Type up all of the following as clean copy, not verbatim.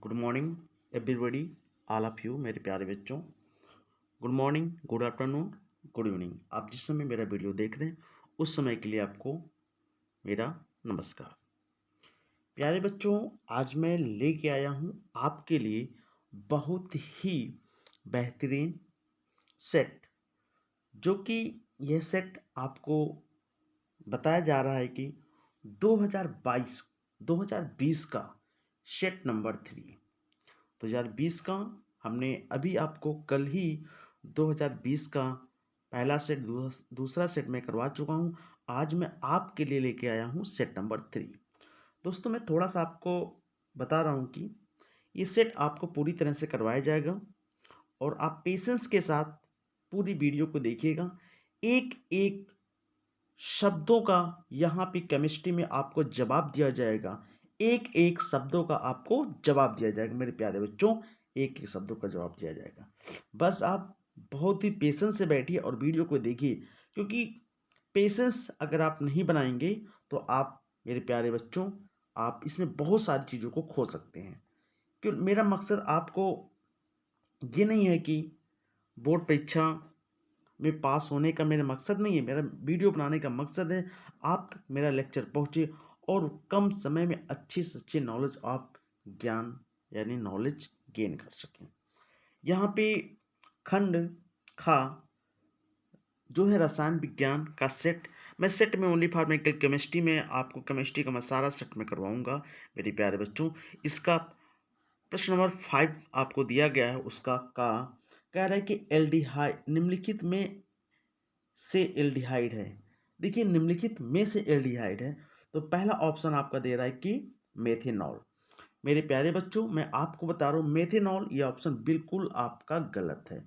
Good morning everybody, all of you मेरे प्यारे बच्चों। Good morning, good afternoon, good evening. आप जिस समय मेरा वीडियो देख रहे हैं उस समय के लिए आपको मेरा नमस्कार। प्यारे बच्चों, आज मैं लेके आया हूँ आपके लिए बहुत ही बेहतरीन सेट, जो कि यह सेट आपको बताया जा रहा है कि 2020 का सेट नंबर 3 2020 का हमने अभी आपको कल ही 2020 का पहला सेट दूसरा सेट मैं करवा चुका हूँ। आज मैं आपके लिए लेके आया हूँ सेट नंबर 3। दोस्तों, मैं थोड़ा सा आपको बता रहा हूँ कि ये सेट आपको पूरी तरह से करवाया जाएगा और आप पेशेंस के साथ पूरी वीडियो को देखिएगा। एक एक शब्दों का यहाँ पे केमिस्ट्री में आपको जवाब दिया जाएगा। एक एक शब्दों का आपको जवाब दिया जाएगा मेरे प्यारे बच्चों, एक एक शब्दों का जवाब दिया जाएगा। बस आप बहुत ही पेशेंस से बैठिए और वीडियो को देखिए, क्योंकि पेशेंस अगर आप नहीं बनाएंगे तो आप मेरे प्यारे बच्चों, आप इसमें बहुत सारी चीज़ों को खो सकते हैं। क्यों? मेरा मकसद आपको ये नहीं है कि बोर्ड परीक्षा में पास होने का मेरा मकसद नहीं है। मेरा वीडियो बनाने का मकसद है आप तक मेरा लेक्चर पहुँचे और कम समय में अच्छी से अच्छी नॉलेज आप ज्ञान यानी नॉलेज गेन कर सकें। यहाँ पे खंड खा जो है रसायन विज्ञान का सेट, मैं सेट में ओनली फॉर केमिस्ट्री में आपको केमिस्ट्री का मैं सारा सेट में करवाऊंगा मेरे प्यारे बच्चों। इसका प्रश्न नंबर 5 आपको दिया गया है, उसका का कह रहा है कि एल्डिहाइड निम्नलिखित में से एल्डिहाइड है। देखिए, निम्नलिखित में से एल्डिहाइड है तो पहला ऑप्शन आपका दे रहा है कि मेथेनॉल। मेरे प्यारे बच्चों, मैं आपको बता रहा हूँ मेथेनॉल ये ऑप्शन बिल्कुल आपका गलत है।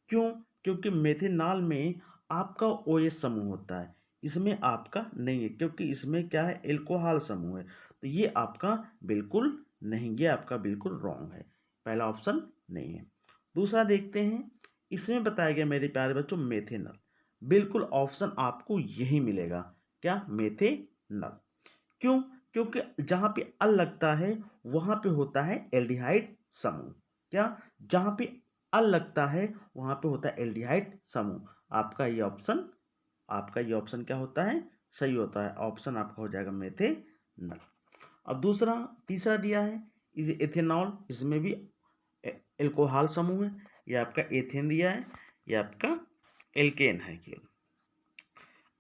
क्यों? क्योंकि मेथेनॉल में आपका OH समूह होता है, इसमें आपका नहीं है, क्योंकि इसमें क्या है, एल्कोहल समूह है। तो ये आपका बिल्कुल नहीं, ये आपका बिल्कुल रॉन्ग है, पहला ऑप्शन नहीं है। दूसरा देखते हैं, इसमें बताया गया मेरे प्यारे बच्चों मेथेनॉल, बिल्कुल ऑप्शन आपको यही मिलेगा, क्या, मेथेनॉल। क्यों? क्योंकि जहाँ पे अल लगता है वहाँ पे होता है एल्डिहाइड समूह। क्या? जहाँ पे अल लगता है वहाँ पे होता है एल्डिहाइड समूह। आपका ये ऑप्शन क्या होता है, सही होता है। ऑप्शन आपका हो जाएगा मेथेनॉल। अब तीसरा दिया है इस एथेनॉल, इसमें भी एल्कोहल समूह है। ये आपका एथेन दिया है, ये आपका एल्केन है केवल।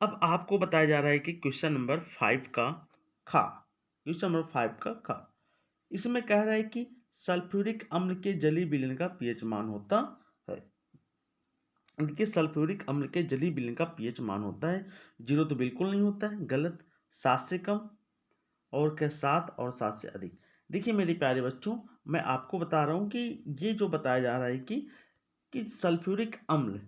अब आपको बताया जा रहा है कि क्वेश्चन नंबर 5 का खा, क्वेश्चन नंबर 5 का खा, इसमें कह रहा है कि सल्फ्यूरिक अम्ल के जलीय विलयन का पीएच मान होता है। देखिए, सल्फ्यूरिक अम्ल के जलीय विलयन का पीएच मान होता है 0, तो बिल्कुल नहीं होता है, गलत। 7 से कम और क्या, 7 और 7 से अधिक। देखिए मेरे प्यारे बच्चों, मैं आपको बता रहा हूँ कि ये जो बताया जा रहा है कि सल्फ्यूरिक अम्ल,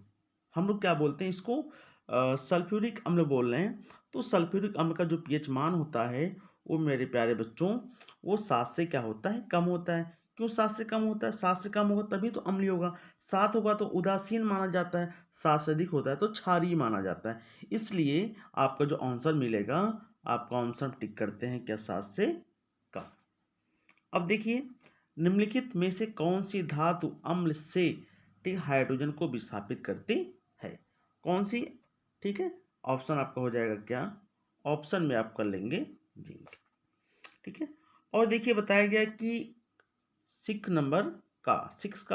हम लोग क्या बोलते हैं इसको, सल्फ्यूरिक अम्ल बोल रहे हैं। तो सल्फ्यूरिक अम्ल का जो पीएच मान होता है वो मेरे प्यारे बच्चों, वो 7 से क्या होता है, कम होता है। क्यों 7 से कम होता है? 7 से कम होगा तभी तो अम्लीय होगा। 7 होगा तो उदासीन माना जाता है, 7 से अधिक होता है तो क्षारीय माना जाता है। इसलिए आपका जो आंसर मिलेगा, आपका आंसर टिक करते हैं क्या, 7 से कम। अब देखिए, निम्नलिखित में से कौन सी धातु अम्ल से ठीक हाइड्रोजन को विस्थापित करती है? कौन सी? ठीक है, ऑप्शन आपका हो जाएगा क्या, ऑप्शन में आप कर लेंगे जिंक। ठीक है, और देखिए बताया गया कि 6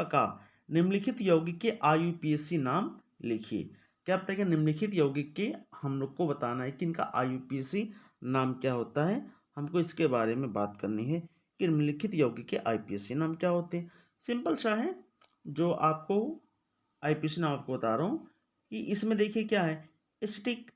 का निम्नलिखित यौगिक के IUPAC नाम लिखिए। क्या बताया गया, निम्नलिखित यौगिक के हम लोग को बताना है कि इनका IUPAC नाम क्या होता है। हमको इसके बारे में बात करनी है कि निम्नलिखित यौगिक के IUPAC नाम क्या होते हैं। सिंपल सा है, जो आपको IUPAC नाम आपको बता रहा हूँ कि इसमें देखिए क्या है, एसिटिक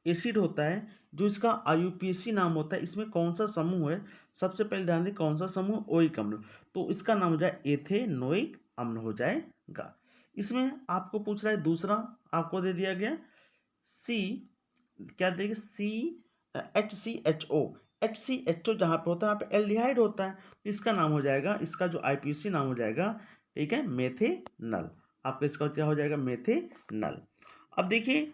एसिड होता है जो इसका IUPAC नाम होता है। इसमें कौन सा समूह है, सबसे पहले ध्यान दें, कौन सा समूह, ओइक अम्ल, तो इसका नाम हो जाए एथेनोइक अम्ल हो जाएगा। इसमें आपको पूछ रहा है, दूसरा आपको दे दिया गया सी, क्या देगा, HCHO। HCHO जहाँ पे होता है वहाँ पे एल्डिहाइड होता है, तो इसका नाम हो जाएगा, इसका जो IUPAC नाम हो जाएगा, ठीक है, मेथेनॉल। आपका इसका क्या हो जाएगा, मेथेनॉल। अब देखिए,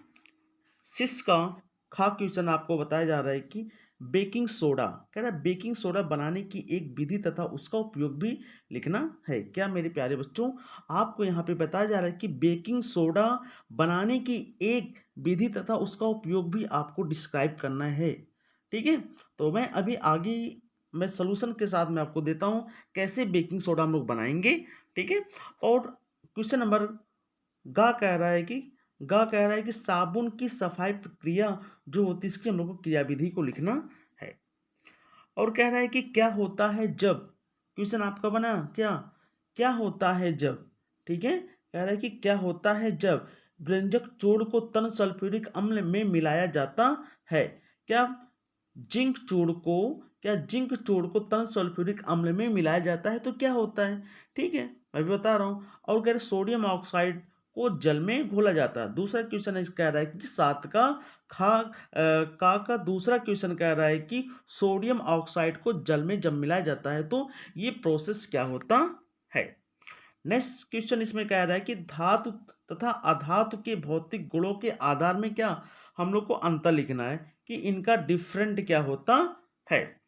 सिस का खा क्वेश्चन आपको बताया जा रहा है कि बेकिंग सोडा, कह रहा है बेकिंग सोडा बनाने की एक विधि तथा उसका उपयोग भी लिखना है। क्या मेरे प्यारे बच्चों, आपको यहाँ पे बताया जा रहा है कि बेकिंग सोडा बनाने की एक विधि तथा उसका उपयोग भी आपको डिस्क्राइब करना है। ठीक है? तो मैं अभी आगे मैं सॉल्यूशन के साथ मैं आपको देता हूँ कैसे बेकिंग सोडा हम लोग बनाएँगे। ठीक है? और क्वेश्चन नंबर ग कह रहा है कि साबुन की सफाई प्रक्रिया जो होती है इसकी हम लोग को क्रियाविधि को लिखना है। और कह रहा है कि क्या होता है जब, क्वेश्चन आपका बना क्या, क्या होता है जब, ठीक है, कह रहा है कि क्या होता है जब व्यंजक चूर्ण को तन सल्फ्यूरिक अम्ल में मिलाया जाता है। क्या जिंक चूर्ण को जिंक चूर्ण को तन सल्फ्यूरिक अम्ल में मिलाया जाता है तो क्या होता है। ठीक है, मैं भी बता रहा हूँ। और कह रहे सोडियम ऑक्साइड को जल में घोला जाता है। दूसरा क्वेश्चन कह रहा है कि सात का का दूसरा क्वेश्चन कह रहा है कि सोडियम ऑक्साइड को जल में जब मिलाया जाता है तो ये प्रोसेस क्या होता है। नेक्स्ट क्वेश्चन इसमें कह रहा है कि धातु तथा अधातु के भौतिक गुणों के आधार में क्या हम लोग को अंतर लिखना है कि इनका डिफरेंट क्या होता है।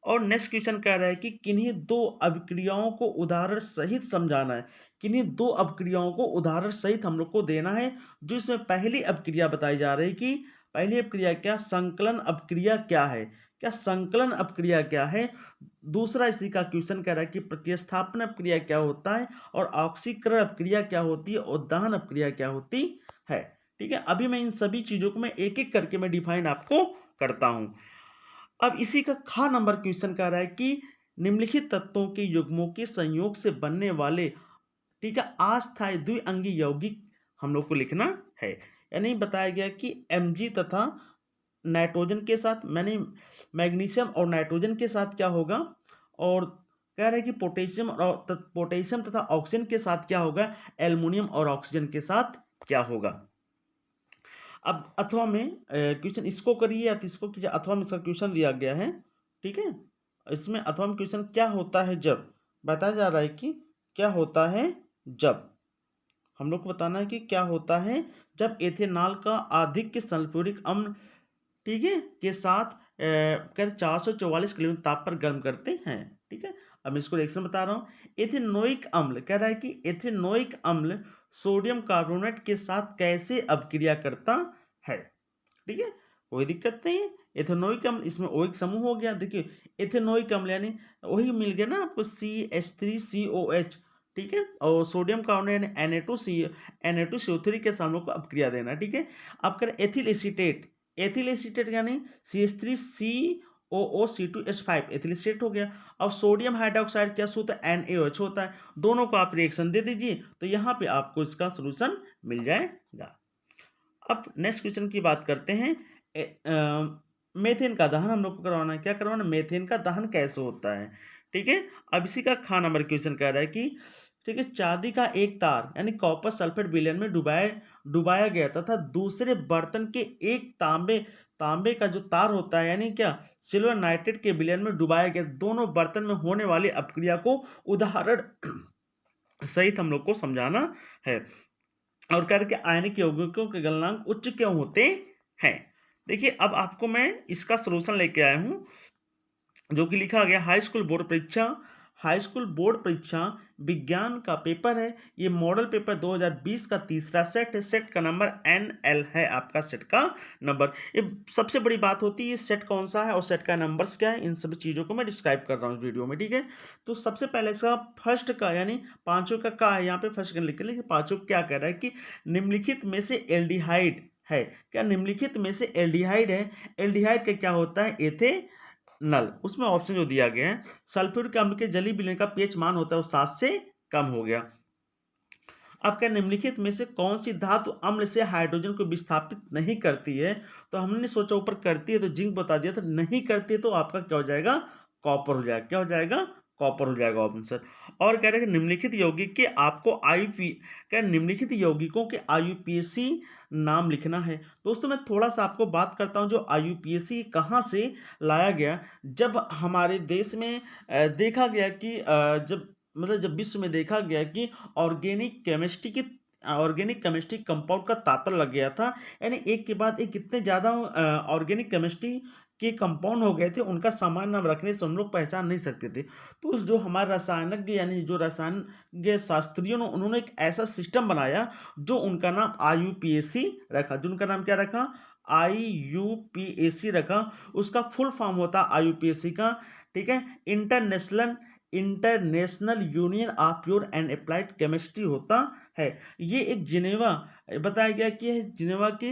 और नेक्स्ट क्वेश्चन कह रहा है कि किन्हीं दो अभिक्रियाओं को उदाहरण सहित समझाना है। किन्हीं दो अभिक्रियाओं को उदाहरण सहित हम लोग को देना है। जो इसमें पहली अभिक्रिया बताई जा रही है कि पहली अभिक्रिया क्या, संकलन अभिक्रिया क्या है, क्या संकलन अभिक्रिया क्या है। दूसरा इसी का क्वेश्चन कह रहा है कि प्रतिस्थापन अभिक्रिया क्या होता है और ऑक्सीकरण अभिक्रिया क्या होती है और दहन अभिक्रिया क्या होती है। ठीक है, अभी मैं इन सभी चीजों को मैं एक एक करके मैं डिफाइन आपको करता हूं। अब इसी का खा नंबर क्वेश्चन कह रहा है कि निम्नलिखित तत्वों के युग्मों के संयोग से बनने वाले, ठीक है, अस्थायी द्विअंगी यौगिक हम लोग को लिखना है। यानी बताया गया कि Mg तथा नाइट्रोजन के साथ, मैंने मैग्नीशियम और नाइट्रोजन के साथ क्या होगा, और कह रहा है कि पोटेशियम तथा ऑक्सीजन के साथ क्या होगा, एल्युमिनियम और ऑक्सीजन के साथ क्या होगा। अब अथवा में क्वेश्चन इसको करिए या इसको कीजिए, अथवा में इसका क्वेश्चन दिया गया है। ठीक है, इसमें अथवा में क्वेश्चन क्या होता है जब, बताया जा रहा है कि क्या होता है जब, हम लोग को बताना है कि क्या होता है जब एथेनॉल का अधिक सल्फ्यूरिक अम्ल, ठीक है, के साथ कर 444 केल्विन ताप पर गर्म करते हैं। ठीक है, अब मैं इसको रिएक्शन बता रहा हूँ। एथेनोइक अम्ल कह रहा है कि एथेनोइक अम्ल सोडियम कार्बोनेट के साथ कैसे अभिक्रिया करता है। ठीक है, कोई दिक्कत नहीं है। एथेनोइक अम्ल, इसमें ओइक समूह हो गया। देखिए एथेनोइक अम्ल यानी वही मिल गया ना आपको CH3COH। ठीक है, और सोडियम कार्बोनेट Na2CO3 के साथ हम लोग को अपक्रिया देना। ठीक है, अब करें एथिल एसीटेट, एथिल एसीटेट यानी CH3COOC2H5 एथिल एसीटेट हो गया। अब सोडियम हाइड्रोक्साइड क्या होता है, NaOH होता है। दोनों को आप रिएक्शन दे दीजिए तो यहाँ पे आपको इसका सोल्यूशन मिल जाएगा। अब नेक्स्ट क्वेश्चन की बात करते हैं। मेथेन का दहन हम लोग को करवाना है। क्या करवाना, मेथेन का दहन कैसे होता है। ठीक है, अब इसी का खा नंबर क्वेश्चन कह रहा है कि, ठीक है, चांदी का एक तार यानी कॉपर सल्फेट विलयन में डुबाया गया तथा दूसरे बर्तन के एक तांबे का जो तार होता है यानी क्या सिल्वर नाइट्रेट के विलयन में डुबाया गया, दोनों बर्तन में होने वाली अपक्रिया को उदाहरण सहित हम लोग को समझाना है। और कह रहे कि आयनिक यौगिकों के गलनांक उच्च क्यों होते हैं। देखिए अब आपको मैं इसका सलूशन लेके आया हूं जो कि लिखा गया हाई स्कूल बोर्ड परीक्षा विज्ञान का पेपर है। ये मॉडल पेपर 2020 का तीसरा सेट है। सेट का नंबर NL है, आपका सेट का नंबर। ये सबसे बड़ी बात होती है सेट कौन सा है और सेट का नंबर्स क्या है, इन सभी चीज़ों को मैं डिस्क्राइब कर रहा हूँ इस वीडियो में। ठीक है, तो सबसे पहले इसका फर्स्ट का यानी पांचों का है, यहाँ पे फर्स्ट लिख के लेकिन पांचों क्या कह रहा है कि निम्नलिखित में से एल्डिहाइड है। क्या निम्नलिखित में से एल्डिहाइड है, एल्डिहाइड का क्या होता है, नल। उसमें ऑप्शन जो दिया गया है, सल्फ्यूरिक अम्ल के जलीय विलयन का पीएच मान होता है वो 7 से कम हो गया। अब क्या निम्नलिखित में से कौन सी धातु अम्ल से हाइड्रोजन को विस्थापित नहीं करती है, तो हमने सोचा ऊपर करती है तो जिंक बता दिया था, नहीं करती है तो आपका क्या हो जाएगा, कॉपर हो जाएगा। क्या हो जाएगा, कॉपर हो जाएगा ऑप्शन। और कह रहे हैं निम्नलिखित यौगिक के आपको निम्नलिखित यौगिकों के IUPAC नाम लिखना है। दोस्तों मैं थोड़ा सा आपको बात करता हूं जो IUPAC कहाँ से लाया गया। जब हमारे देश में देखा गया कि जब विश्व में देखा गया कि ऑर्गेनिक केमिस्ट्री कंपाउंड का तांता लग गया था, यानी एक के बाद एक कितने ज़्यादा ऑर्गेनिक केमिस्ट्री के कंपाउंड हो गए थे, उनका सामान्य नाम रखने से हम लोग पहचान नहीं सकते थे। तो जो हमारे रसायनज्ञ यानी जो रसायन शास्त्रियों ने उन्होंने एक ऐसा सिस्टम बनाया जो उनका नाम आईयूपीएसी रखा। जो उनका नाम क्या रखा? आईयूपीएसी रखा। उसका फुल फॉर्म होता आईयूपीएसी का, ठीक है, international international union of pure and applied chemistry होता है। ये एक जिनेवा बताया गया कि जिनेवा की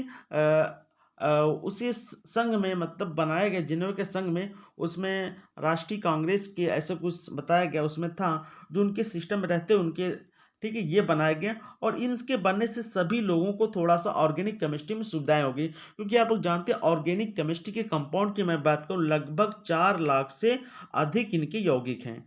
उसी संघ में मतलब बनाया गया, जिनेवा के संघ में, उसमें राष्ट्रीय कांग्रेस के ऐसा कुछ बताया गया उसमें था, जो उनके सिस्टम में रहते उनके, ठीक है, ये बनाया गया। और इनके बनने से सभी लोगों को थोड़ा सा ऑर्गेनिक केमिस्ट्री में सुविधाएं होगी, क्योंकि आप लोग जानते हैं ऑर्गेनिक केमिस्ट्री के कंपाउंड की मैं बात करूं, लगभग 4 लाख से अधिक इनके यौगिक हैं,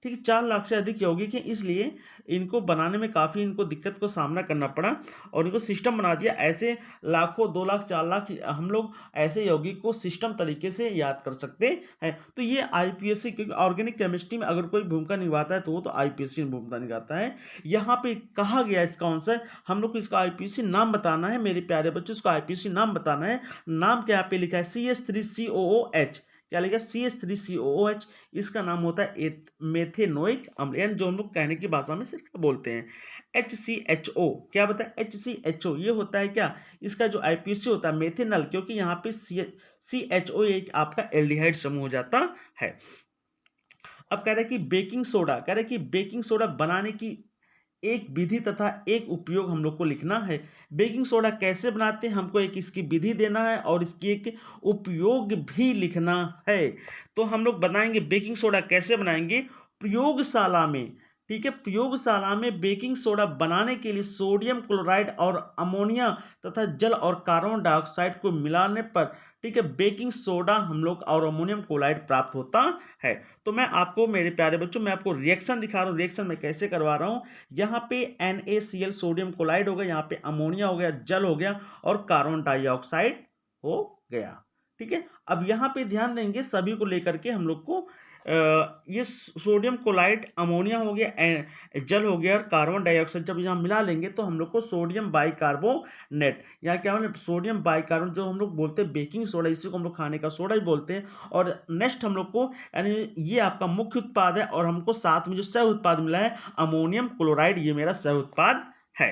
ठीक है, 4 लाख से अधिक यौगिक हैं। इसलिए इनको बनाने में काफ़ी इनको दिक्कत को सामना करना पड़ा और इनको सिस्टम बना दिया। ऐसे लाखों, 2 लाख 4 लाख हम लोग ऐसे यौगिक को सिस्टम तरीके से याद कर सकते हैं। तो ये आईपीएससी, क्योंकि ऑर्गेनिक केमिस्ट्री में अगर कोई भूमिका निभाता है तो वो तो आईपीएससी में भूमिका निभाता है। यहाँ पे कहा गया इसका आंसर, हम लोग को इसका आईपीएससी नाम बताना है मेरे प्यारे बच्चों, इसका आईपीएससी नाम बताना है। नाम क्या यहाँ पे लिखा है? CH3COOH, क्या लिखा? CH3COOH। इसका नाम होता है मेथेनोइक अम्ल, यानी जो हम लोग कहने की भाषा में सिर्फ बोलते हैं HCHO। क्या बताया? HCHO ये होता है क्या? इसका जो आईपीसी होता है मेथेनल, क्योंकि यहाँ पे CHO एक आपका एल्डिहाइड समूह हो जाता है। अब कह रहा है कि बेकिंग सोडा, कह रहा है कि बेकिंग सोडा बनाने की एक विधि तथा एक उपयोग हम लोग को लिखना है। बेकिंग सोडा कैसे बनाते हैं, हमको एक इसकी विधि देना है और इसकी एक उपयोग भी लिखना है। तो हम लोग बनाएंगे बेकिंग सोडा कैसे बनाएंगे? प्रयोगशाला में, ठीक है, प्रयोगशाला में बेकिंग सोडा बनाने के लिए सोडियम क्लोराइड और अमोनिया तथा जल और कार्बन डाइऑक्साइड को मिलाने पर, ठीक है, बेकिंग सोडा हम लोग और अमोनियम क्लोराइड प्राप्त होता है। तो मैं आपको मेरे प्यारे बच्चों, मैं आपको रिएक्शन दिखा रहा हूँ, रिएक्शन में कैसे करवा रहा हूँ। यहाँ पे NaCl सोडियम क्लोराइड हो गया, यहाँ पे अमोनिया हो गया, जल हो गया और कार्बन डाइऑक्साइड हो गया, ठीक है। अब यहाँ पे ध्यान देंगे सभी को लेकर के हम लोग को ये सोडियम क्लोराइड, अमोनिया हो गया, जल हो गया और कार्बन डाइऑक्साइड जब यहाँ मिला लेंगे तो हम लोग को सोडियम बाइकार्बोनेट, यहाँ क्या होगा? सोडियम बाइकार्बोनेट, जो हम लोग बोलते हैं बेकिंग सोडा, इसी को हम लोग खाने का सोडा ही बोलते हैं। और नेक्स्ट हम लोग को, यानी ये आपका मुख्य उत्पाद है और हमको साथ में जो सह उत्पाद मिला है अमोनियम क्लोराइड, ये मेरा सह उत्पाद है।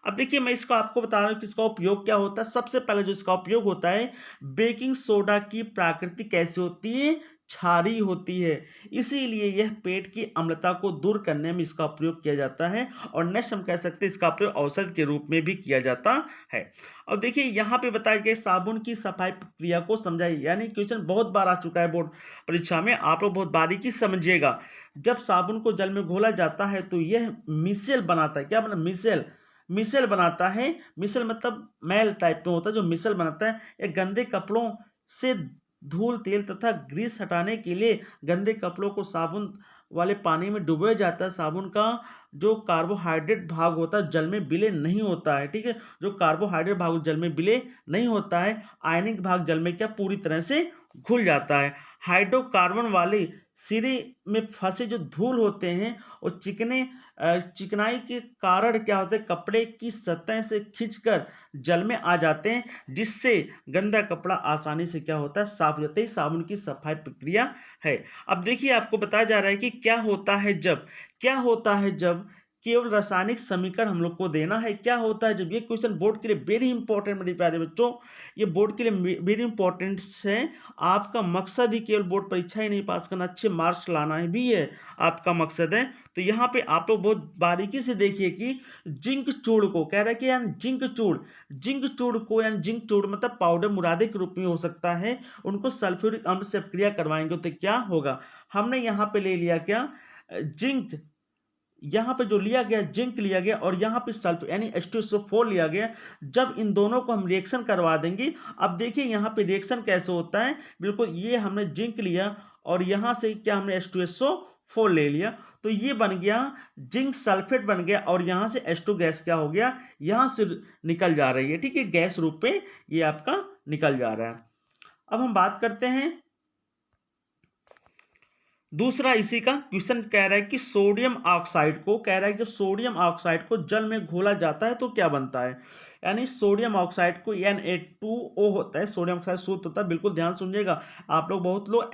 अब देखिए मैं इसको आपको बता रहा हूँ कि इसका उपयोग क्या होता है। सबसे पहले जो इसका उपयोग होता है, बेकिंग सोडा की प्रकृति कैसी होती है? क्षारीय होती है, इसीलिए यह पेट की अम्लता को दूर करने में इसका प्रयोग किया जाता है। और नेक्स्ट हम कह सकते हैं इसका प्रयोग औषध के रूप में भी किया जाता है। और देखिए यहाँ पे बताया गया साबुन की सफाई प्रक्रिया को समझाइए, यानी क्वेश्चन बहुत बार आ चुका है बोर्ड परीक्षा में, आप लोग बहुत बारीकी समझिएगा। जब साबुन को जल में घोला जाता है तो यह मिसेल बनाता है। क्या मतलब? मिसेल, मिसेल बनाता है। मिसेल मतलब मैल टाइप में होता है जो मिसेल बनाता है। ये गंदे कपड़ों से धूल, तेल तथा ग्रीस हटाने के लिए गंदे कपड़ों को साबुन वाले पानी में डुबोया जाता है। साबुन का जो कार्बोहाइड्रेट भाग होता है जल में विलय नहीं होता है, ठीक है, जो कार्बोहाइड्रेट भाग जल में विलय नहीं होता है। आयनिक भाग जल में क्या पूरी तरह से घुल जाता है। हाइड्रोकार्बन वाले सिरे में फंसे जो धूल होते हैं और चिकनाई के कारण क्या होता है, कपड़े की सतह से खींचकर जल में आ जाते हैं, जिससे गंदा कपड़ा आसानी से क्या होता है, साफ हो जाता है। साबुन की सफाई प्रक्रिया है। अब देखिए आपको बताया जा रहा है कि क्या होता है जब केवल रासायनिक समीकरण हम लोग को देना है। क्या होता है जब? ये क्वेश्चन बोर्ड के लिए वेरी इंपॉर्टेंट मेरे प्यारे बच्चों, ये बोर्ड के लिए वेरी इंपॉर्टेंट है। आपका मकसद ही केवल बोर्ड परीक्षा ही नहीं पास करना, अच्छे मार्क्स लाना है भी है आपका मकसद है। तो यहाँ पे आप लोग बहुत बारीकी से देखिए कि जिंक चूड़ को, कह रहा है कि यार जिंक चूड़ को, यानी जिंक चूड़ मतलब पाउडर मुरादे के रूप में हो सकता है, उनको सल्फ्यूरिक अम्ल से प्रक्रिया करवाएंगे तो क्या होगा? हमने यहाँ पे ले लिया क्या? जिंक, यहाँ पे जो लिया गया जिंक लिया गया और यहाँ पे सल्फर यानी H2SO4 लिया गया। जब इन दोनों को हम रिएक्शन करवा देंगे, अब देखिए यहाँ पे रिएक्शन कैसे होता है। बिल्कुल, ये हमने जिंक लिया और यहाँ से क्या हमने H2SO4 ले लिया, तो ये बन गया जिंक सल्फेट बन गया और यहाँ से H2 गैस क्या हो गया, यहाँ से निकल जा रही है, ठीक है, गैस रूप में ये आपका निकल जा रहा है। अब हम बात करते हैं दूसरा, इसी का क्वेश्चन कह रहा है कि सोडियम ऑक्साइड को, कह रहा है जब सोडियम ऑक्साइड को जल में घोला जाता है तो क्या बनता है। यानी सोडियम ऑक्साइड को Na2O होता है, सोडियम ऑक्साइड शुद्ध होता है, बिल्कुल ध्यान सुनिएगा। आप लोग बहुत लोग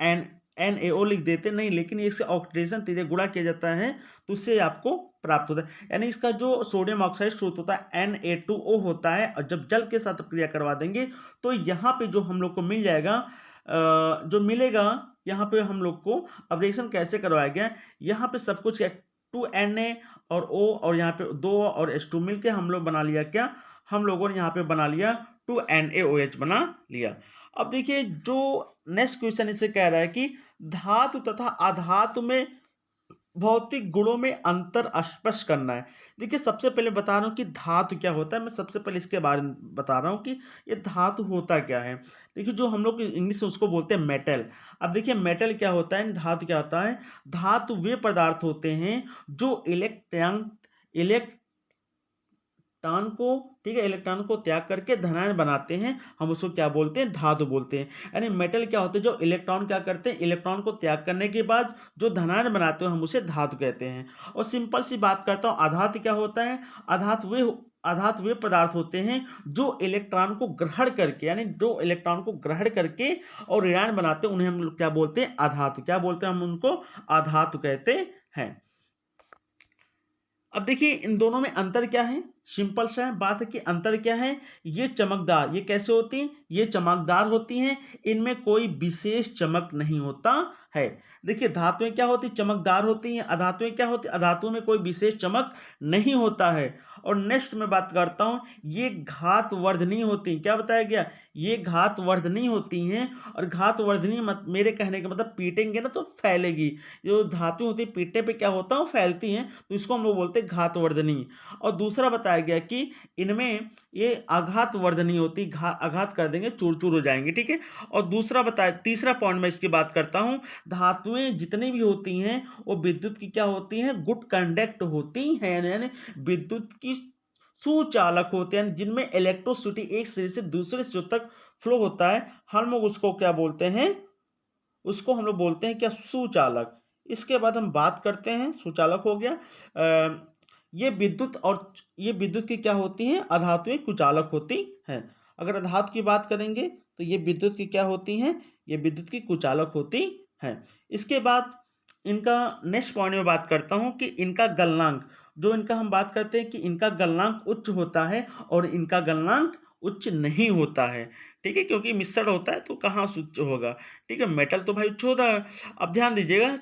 NaO लिख देते नहीं, लेकिन इससे ऑक्सीडेशन तेज गुणा किया जाता है तो उससे आपको प्राप्त होता है। यानी इसका जो सोडियम ऑक्साइड स्रोत होता है Na2O होता है, और जब जल के साथ क्रिया करवा देंगे तो यहाँ पे जो हम लोग को मिल जाएगा, जो मिलेगा यहाँ पे हम लोग को, अब रिएक्शन कैसे करवाया गया, यहाँ पे सब कुछ 2Na और O और यहाँ पे 2 और H2 मिलके हम लोग बना लिया क्या, हम लोगों ने यहाँ पे बना लिया 2NaOH बना लिया। अब देखिए जो नेक्स्ट क्वेश्चन इससे कह रहा है कि धातु तथा अधातु में भौतिक गुणों में अंतर स्पष्ट करना है। देखिए सबसे पहले बता रहा हूँ कि धातु क्या होता है, मैं सबसे पहले इसके बारे में बता रहा हूँ कि ये धातु होता क्या है। देखिए जो हम लोग इंग्लिश में उसको बोलते हैं मेटल। अब देखिए मेटल क्या होता है, धातु क्या होता है, धातु वे पदार्थ होते हैं जो इलेक्ट्रॉन को, ठीक है, इलेक्ट्रॉन को त्याग करके धनायन बनाते हैं, हम उसको क्या बोलते हैं, धातु बोलते हैं। यानी मेटल क्या होते हैं, जो इलेक्ट्रॉन क्या करते हैं, इलेक्ट्रॉन को त्याग करने के बाद जो धनायन बनाते हैं हम उसे धातु कहते हैं। और सिंपल सी बात करता हूँ, आधातु क्या होता है, आधातु वे पदार्थ होते हैं जो इलेक्ट्रॉन को ग्रहण करके, यानी जो इलेक्ट्रॉन को ग्रहण करके और ऋणायन बनाते हैं उन्हें हम लोग क्या बोलते हैं, आधातु। क्या बोलते हैं, हम उनको आधातु कहते हैं। अब देखिए इन दोनों में अंतर क्या है, सिंपल सा बात है कि अंतर क्या है, ये चमकदार, ये कैसे होती हैं, ये चमकदार होती हैं, इनमें कोई विशेष चमक नहीं होता है। देखिए धातुएं क्या होती, चमकदार होती हैं, अधातुएं क्या होती, अधातुओं में कोई विशेष चमक नहीं होता है। और नेक्स्ट में बात करता हूं, ये घातवर्धनी होती हैं, क्या बताया गया, ये घातवर्धनी होती हैं। और घातवर्धनी मेरे कहने का मतलब पीटेंगे ना तो फैलेगी, जो धातु होती है पीटने पे क्या होता है, फैलती हैं, तो इसको हम लोग बोलते हैं घातवर्धनी। और दूसरा बताया गया कि इनमें ये आघातवर्धनी होती, आघात कर देंगे चूर चूर हो जाएंगे, ठीक है। और दूसरा बताया, तीसरा पॉइंट में इसकी बात करता हूं, धातुएं जितनी भी होती हैं वो विद्युत की क्या होती हैं, गुड कंडक्ट होती हैं, यानी विद्युत की सुचालक होते हैं, जिनमें इलेक्ट्रोसिटी एक सिरे से दूसरे सिरे तक फ्लो होता है, हम लोग उसको क्या बोलते हैं, उसको हम लोग बोलते हैं क्या, सुचालक। इसके बाद हम बात करते हैं, सुचालक हो गया। ये विद्युत की क्या होती हैं, अधातुएं कुचालक होती हैं। अगर अधातु की बात करेंगे तो ये विद्युत की क्या होती हैं, ये विद्युत की कुचालक होती हैं। इसके बाद इनका नेक्स्ट पॉइंट में बात करता हूं कि इनका गलनांक, जो इनका हम बात करते हैं कि इनका गलनांक उच्च होता है और इनका गलनांक उच्च नहीं होता है, ठीक है, क्योंकि मिश्रण होता है तो कहाँ से उच्च होगा, ठीक है, मेटल तो भाई उच्च होता है। अब ध्यान दीजिएगा,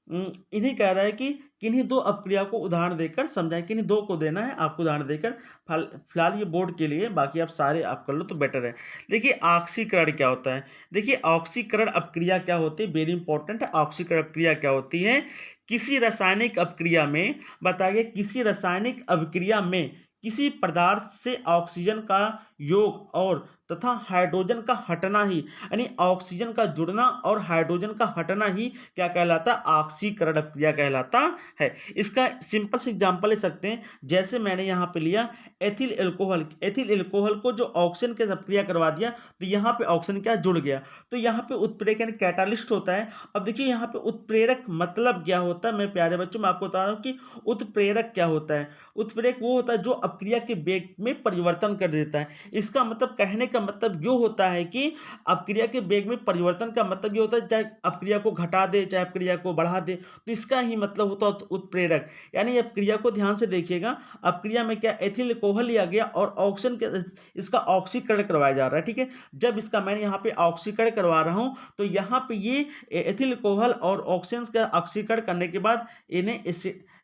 इन्हीं कह रहा है कि किन्हीं दो अपक्रिया को उदाहरण देकर समझाएं, किन्हीं दो को देना है आपको उदाहरण देकर, फिलहाल ये बोर्ड के लिए, बाकी आप सारे आप कर लो तो बेटर है। देखिए ऑक्सीकरण क्या होता है, देखिए ऑक्सीकरण अपक्रिया क्या होती है, वेरी इंपॉर्टेंट है, ऑक्सीकरण अपक्रिया क्या होती है, किसी रासायनिक अपक्रिया में, बताइए किसी रासायनिक अपक्रिया में किसी पदार्थ से ऑक्सीजन का योग और तथा हाइड्रोजन का हटना ही, यानी ऑक्सीजन का जुड़ना और हाइड्रोजन का हटना ही क्या कहलाता है, ऑक्सीकरण अपक्रिया कहलाता है। इसका सिंपल से एग्जांपल ले सकते हैं, जैसे मैंने यहाँ पे लिया एथिल एल्कोहल को जो ऑक्सीजन के साथ क्रिया करवा दिया तो यहाँ पे ऑक्सीजन क्या जुड़ गया, तो यहाँ पे उत्प्रेरक यानी कैटालिस्ट होता है। अब देखिए यहाँ पे उत्प्रेरक मतलब क्या होता है, मैं प्यारे बच्चों मैं आपको बता रहा हूँ कि उत्प्रेरक क्या होता है, उत्प्रेरक वो होता है जो अपक्रिया के वेग में परिवर्तन कर देता है। इसका मतलब कहने का मतलब ये होता है कि अपक्रिया के वेग में परिवर्तन का मतलब ये होता है, चाहे अपक्रिया को घटा दे चाहे अपक्रिया को बढ़ा दे, तो इसका ही मतलब होता है उत्प्रेरक। यानी अपक्रिया को ध्यान से देखिएगा, अपक्रिया में क्या एथिल अल्कोहल लिया गया और ऑक्सीजन के इसका ऑक्सीकरण करवाया जा रहा है, ठीक है। जब इसका मैंने यहाँ पे ऑक्सीकरण करवा रहा हूँ तो यहाँ पे ये एथिल अल्कोहल और ऑक्सीजन का ऑक्सीकरण करने के बाद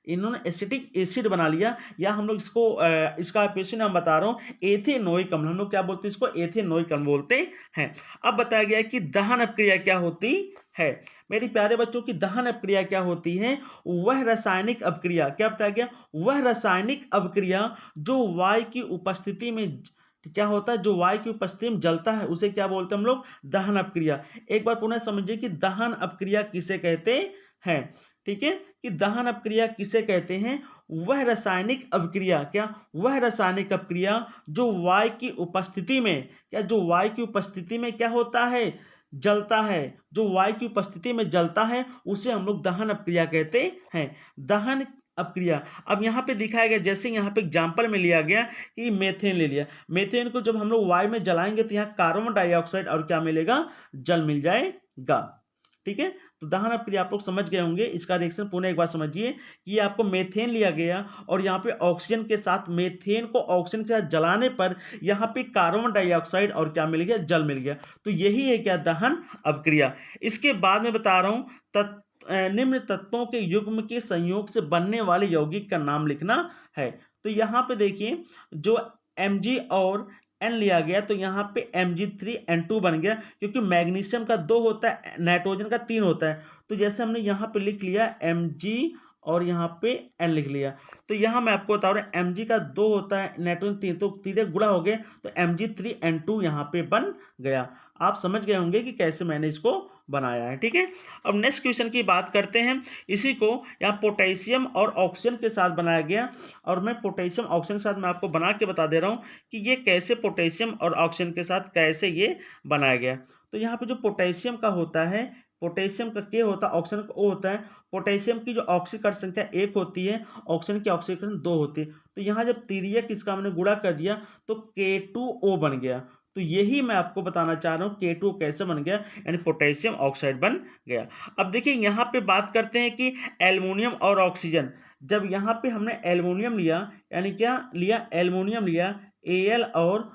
इन्होंने एसिटिक एसिड बना लिया, या हम लोग इसको इसका ऑपरेशन हम बता रहा हूँ एथेनोइक अम्ल, हम लोग क्या बोलते हैं इसको, एथेनोइक अम्ल बोलते हैं। अब बताया गया कि दहन अपक्रिया क्या होती है, मेरे प्यारे बच्चों की दहन अपक्रिया क्या होती है, वह रासायनिक अपक्रिया, क्या बताया गया, वह रासायनिक अपक्रिया जो वायु की उपस्थिति में क्या होता है, जो वायु की उपस्थिति में जलता है उसे क्या बोलते हैं हम लोग, दहन अपक्रिया। एक बार पुनः समझिए कि दहन अपक्रिया किसे कहते हैं, ठीक है, कि दहन अपक्रिया किसे कहते हैं, वह रासायनिक अपक्रिया, क्या, वह रासायनिक अपक्रिया जो वायु की उपस्थिति में, क्या, जो वायु की उपस्थिति में क्या होता है, जलता है, जो वायु की उपस्थिति में जलता है उसे हम लोग दहन अपक्रिया कहते हैं। दहन अपक्रिया। अब यहाँ पे दिखाया गया, जैसे यहाँ पे एग्जाम्पल में लिया गया कि मेथेन ले लिया, मेथेन को जब हम लोग वायु में जलाएंगे तो यहाँ कार्बन डाइऑक्साइड और क्या मिलेगा, जल मिल जाएगा। ठीक है, तो दहन अपक्रिया आप लोग समझ गए होंगे। इसका रिएक्शन पुनः एक बार समझिए कि ये आपको मेथेन लिया गया और यहाँ पे ऑक्सीजन के साथ, मेथेन को ऑक्सीजन के साथ जलाने पर यहाँ पे कार्बन डाइऑक्साइड और क्या मिल गया, जल मिल गया। तो यही है क्या, दहन अपक्रिया। इसके बाद में बता रहा हूँ निम्न तत्वों के युग्म के संयोग से बनने वाले यौगिक का नाम लिखना है। तो यहाँ पे देखिए, जो Mg और N लिया गया तो यहाँ पे Mg3N2 बन गया, क्योंकि मैग्नीशियम का 2 होता है, नाइट्रोजन का 3 होता है। तो जैसे हमने यहाँ पे लिख लिया Mg और यहाँ पे N लिख लिया, तो यहाँ मैं आपको बता रहा हूँ Mg का 2 होता है, नाइट्रोजन 3, तो तीनों गुणा हो गए, तो Mg3N2 यहाँ पे बन गया। आप समझ गए होंगे कि कैसे मैंने इसको बनाया है। ठीक है, अब नेक्स्ट क्वेश्चन की बात करते हैं। इसी को यहाँ पोटेशियम और ऑक्सीजन के साथ बनाया गया, और मैं पोटेशियम ऑक्सीजन के साथ मैं आपको बना के बता दे रहा हूँ कि ये कैसे पोटेशियम और ऑक्सीजन के साथ कैसे ये बनाया गया। तो यहाँ पे जो पोटेशियम का होता है, पोटेशियम का K होता है, ऑक्सीजन का O होता है। पोटेशियम की जो ऑक्सीकरण संख्या 1 होती है, ऑक्सीजन की ऑक्सीकरण 2 होती है। तो यहाँ जब तिर्यक इसका हमने गुणा कर दिया तो K2O बन गया। तो यही मैं आपको बताना चाह रहा हूँ K2 कैसे बन गया, यानी पोटेशियम ऑक्साइड बन गया। अब देखिए यहाँ पे बात करते हैं कि एल्युमिनियम और ऑक्सीजन, जब यहाँ पे हमने एल्युमिनियम लिया, यानी क्या लिया, एल्युमिनियम लिया, Al और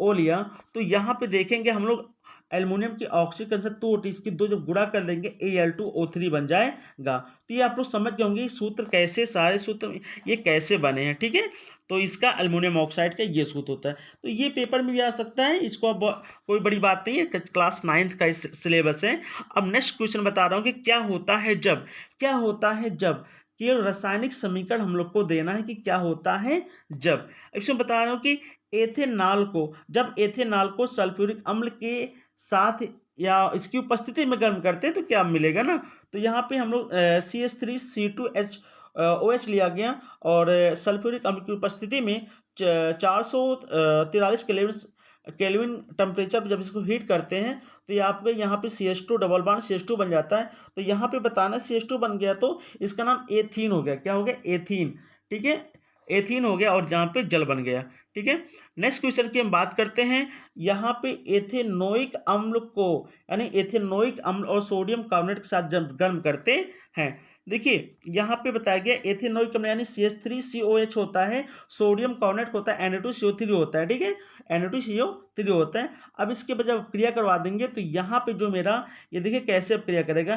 O लिया, तो यहाँ पे देखेंगे हम लोग एल्युमिनियम की ऑक्सीकरण से 2 होती है, इसकी 2 जब गुणा कर देंगे Al2O3 बन जाएगा। तो ये आप लोग समझ गए होंगे सूत्र कैसे, सारे सूत्र ये कैसे बने हैं। ठीक है, तो इसका एल्युमिनियम ऑक्साइड का ये सूत्र होता है। तो ये पेपर में भी आ सकता है, इसको अब कोई बड़ी बात नहीं है, क्लास 9th का सिलेबस है। अब नेक्स्ट क्वेश्चन बता रहा हूँ कि क्या होता है जब, क्या होता है जब, कि रासायनिक समीकरण हम लोग को देना है कि क्या होता है जब। इसमें बता रहा हूँ कि एथेनॉल को, जब एथेनॉल को सल्फ्यूरिक अम्ल के साथ या इसकी उपस्थिति में गर्म करते हैं तो क्या मिलेगा ना। तो यहाँ पे हम लोग CH3CO2H लिया गया और सल्फ्यूरिक अम्ल की उपस्थिति में 443 केल्विन टेम्परेचर पर जब इसको हीट करते हैं तो ये आपके यहाँ पे CH2 डबल बॉन्ड CH2 बन जाता है। तो यहाँ पे बताना CH2 बन गया तो इसका नाम एथीन हो गया। क्या हो गया, एथीन। ठीक है, एथीन हो गया और जहाँ पे जल बन गया। ठीक है, नेक्स्ट क्वेश्चन की हम बात करते हैं। यहाँ पे एथेनोइक अम्ल को, यानी एथेनोइक अम्ल और सोडियम कार्बोनेट के साथ जब गर्म करते हैं, देखिए यहाँ पे बताया गया एथेनोइक अम्ल यानी CH3COH होता है, सोडियम कार्बोनेट होता है Na2CO3 होता है। ठीक है, Na2CO3 होता है। अब इसके बाद जब क्रिया करवा देंगे तो यहाँ पे जो मेरा, ये देखिए कैसे क्रिया करेगा,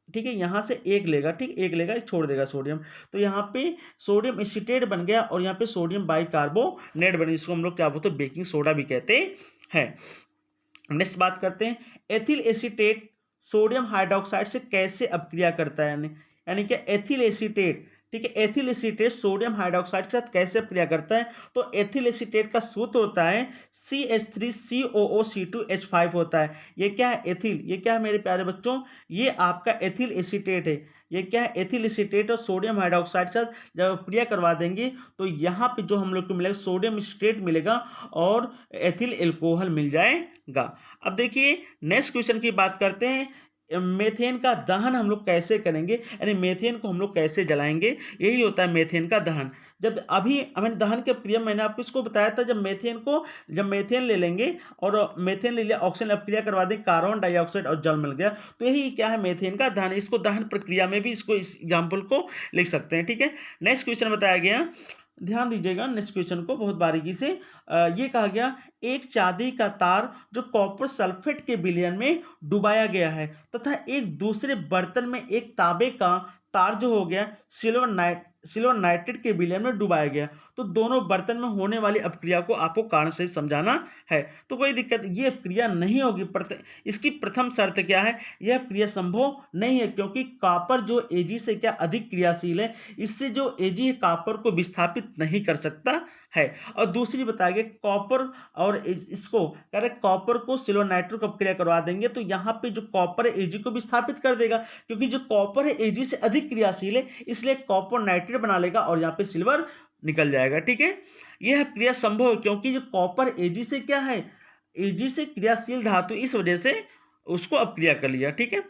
ठीक है, यहाँ से एक लेगा, ठीक, एक लेगा, एक छोड़ देगा सोडियम, तो यहाँ पे सोडियम एसीटेट बन गया और यहाँ पे सोडियम बाइकार्बोनेट बन गया, जिसको हम लोग क्या बोलते हैं, बेकिंग सोडा भी कहते हैं। नेक्स्ट बात करते हैं, एथिल एसीटेट सोडियम हाइड्रोक्साइड से कैसे अपक्रिया करता है, यानी कि एथिल एसीटेट, ठीक है, एथिल एसीटेट सोडियम हाइड्रोक्साइड के साथ कैसे अपक्रिया करता है। तो एथिल एसीटेट का सूत्र होता है CH3COOC2H5 होता है। ये क्या है, एथिल, ये क्या है मेरे प्यारे बच्चों, ये आपका एथिल एसीटेट है। ये क्या है, एथिल एसीटेट और सोडियम हाइड्रोक्साइड के साथ जब अपक्रिया करवा देंगे तो यहाँ पे जो हम लोग को मिलेगा सोडियम एसीटेट मिलेगा और एथिल एल्कोहल मिल जाएगा। अब देखिए नेक्स्ट क्वेश्चन की बात करते हैं, मेथेन का दहन हम लोग कैसे करेंगे, यानी मेथेन को हम लोग कैसे जलाएंगे, यही होता है मेथेन का दहन। जब अभी हमें दहन के प्रक्रिया मैंने आपको इसको बताया था, जब मेथेन ले लेंगे और मेथेन ले लिया, ऑक्सीजन अपक्रिया करवा दें, कार्बन डाइऑक्साइड और जल मिल गया, तो यही क्या है, मेथेन का दहन। इसको दहन प्रक्रिया में भी इसको, इस एग्जाम्पल को लिख सकते हैं। ठीक है, नेक्स्ट क्वेश्चन बताया गया, ध्यान दीजिएगा नेक्स्ट क्वेश्चन को बहुत बारीकी से। ये कहा गया एक चांदी का तार जो कॉपर सल्फेट के विलयन में डुबाया गया है तथा एक दूसरे बर्तन में एक तांबे का तार जो हो गया सिल्वर नाइट्रेट के विलयन में डुबाया गया, तो दोनों बर्तन में होने वाली अपक्रिया को आपको कारण से समझाना है। तो कोई दिक्कत, ये अपक्रिया नहीं होगी। इसकी प्रथम शर्त क्या है, यह क्रिया संभव नहीं है क्योंकि कॉपर जो Ag से क्या अधिक क्रियाशील है, इससे जो Ag है कॉपर को विस्थापित नहीं कर सकता है। और दूसरी बताया गया कॉपर और इसको कह रहे कॉपर को सिल्वर नाइट्रेट को अपक्रिया करवा देंगे तो यहाँ पे जो कॉपर है Ag को विस्थापित कर देगा, क्योंकि जो कॉपर है Ag से अधिक क्रियाशील है, इसलिए कॉपर नाइट्रेट बना लेगा और यहाँ पे सिल्वर निकल जाएगा। ठीक है, यह क्रिया संभव है क्योंकि जो कॉपर Ag से क्या है, Ag से क्रियाशील धातु, इस वजह से उसको अपक्रिया कर लिया। ठीक है,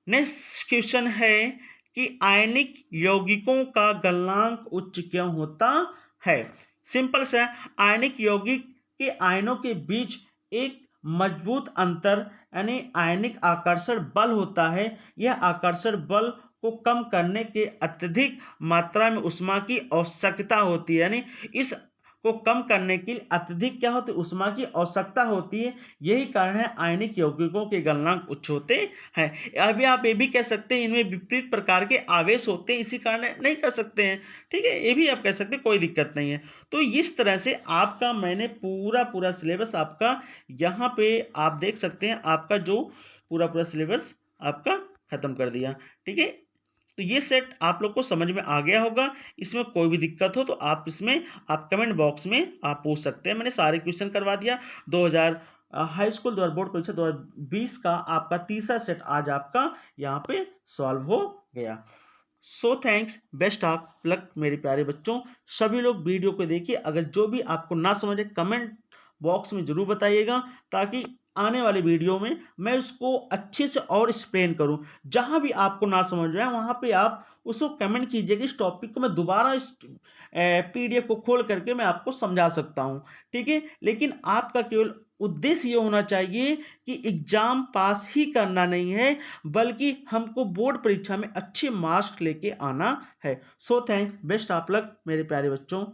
नेक्स्ट क्वेश्चन है कि आयनिक यौगिकों का गलनांक उच्च क्यों होता है? सिंपल सा है, आयनिक यौगिक के आयनों के बीच एक मजबूत अंतर यानी आयनिक आकर्षण बल होता है। यह आकर्षण बल को कम करने के अत्यधिक मात्रा में ऊष्मा की आवश्यकता होती है, यानी इस को कम करने के लिए अत्यधिक क्या होती है? ऊष्मा की आवश्यकता होती है। यही कारण है आयनिक यौगिकों के गलनांक उच्च होते हैं। अभी आप ये भी कह सकते हैं इनमें विपरीत प्रकार के आवेश होते हैं, इसी कारण नहीं कर सकते हैं, ठीक है? ये भी आप कह सकते हैं, कोई दिक्कत नहीं है। तो इस तरह से आपका मैंने पूरा सिलेबस आपका यहाँ पे आप देख सकते हैं, आपका जो पूरा सिलेबस आपका खत्म कर दिया, ठीक है? तो ये सेट आप लोग को समझ में आ गया होगा। इसमें कोई भी दिक्कत हो तो आप इसमें आप कमेंट बॉक्स में आप पूछ सकते हैं। मैंने सारे क्वेश्चन करवा दिया। 2000 हाई स्कूल द्वारा बोर्ड परीक्षा 2020 का आपका तीसरा सेट आज आपका यहाँ पे सॉल्व हो गया। So thanks, best of luck मेरे प्यारे बच्चों। सभी लोग वीडियो को देखिए, अगर जो भी आपको ना समझे कमेंट बॉक्स में ज़रूर बताइएगा, ताकि आने वाले वीडियो में मैं उसको अच्छे से और एक्सप्लेन करूं। जहां भी आपको ना समझ में आए वहां पे आप उसको कमेंट कीजिएगा, इस टॉपिक को मैं दोबारा इस पीडीएफ को खोल करके मैं आपको समझा सकता हूं, ठीक है? लेकिन आपका केवल उद्देश्य ये होना चाहिए कि एग्जाम पास ही करना नहीं है, बल्कि हमको बोर्ड परीक्षा में अच्छे मार्क्स लेके आना है। So thanks, best of luck मेरे प्यारे बच्चों।